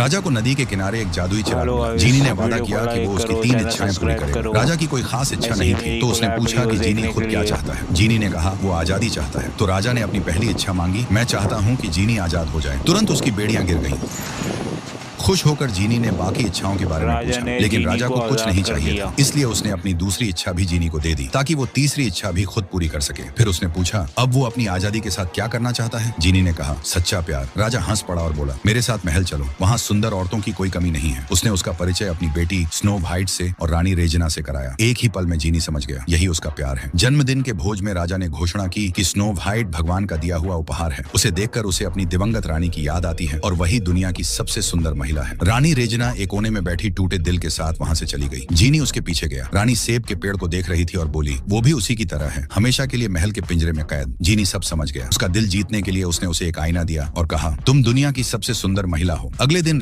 राजा को नदी के किनारे एक जादुई चिराग मिला। जीनी ने वादा किया कि वो उसकी 3 इच्छाएं पूरी करेगा। राजा की कोई खास इच्छा नहीं थी, तो उसने पूछा कि जीनी खुद क्या चाहता है। जीनी ने कहा वो आजादी चाहता है। तो राजा ने अपनी पहली इच्छा मांगी, मैं चाहता हूँ कि जीनी आजाद हो जाए। तुरंत उसकी बेड़ियां गिर गईं। खुश होकर जीनी ने बाकी इच्छाओं के बारे में पूछा, लेकिन राजा को कुछ नहीं चाहिए था, इसलिए उसने अपनी दूसरी इच्छा भी जीनी को दे दी ताकि वो तीसरी इच्छा भी खुद पूरी कर सके। फिर उसने पूछा अब वो अपनी आजादी के साथ क्या करना चाहता है। जीनी ने कहा सच्चा प्यार। राजा हंस पड़ा और बोला मेरे साथ महल चलो, वहाँ सुंदर औरतों की कोई कमी नहीं है। उसने उसका परिचय अपनी बेटी स्नो वाइट से और रानी रेजिना से कराया। एक ही पल में जीनी समझ गया यही उसका प्यार है। जन्मदिन के भोज में राजा ने घोषणा की कि स्नो वाइट भगवान का दिया हुआ उपहार है। उसे देखकर उसे अपनी दिवंगत रानी की याद आती है और वही दुनिया की सबसे सुंदर महिला है। रानी रेजिना एक कोने में बैठी टूटे दिल के साथ वहां से चली गई। जीनी उसके पीछे गया। रानी सेब के पेड़ को देख रही थी और बोली वो भी उसी की तरह है, हमेशा के लिए महल के पिंजरे में कैद। जीनी सब समझ गया। उसका दिल जीतने के लिए उसने उसे एक आईना दिया और कहा तुम दुनिया की सबसे सुंदर महिला हो। अगले दिन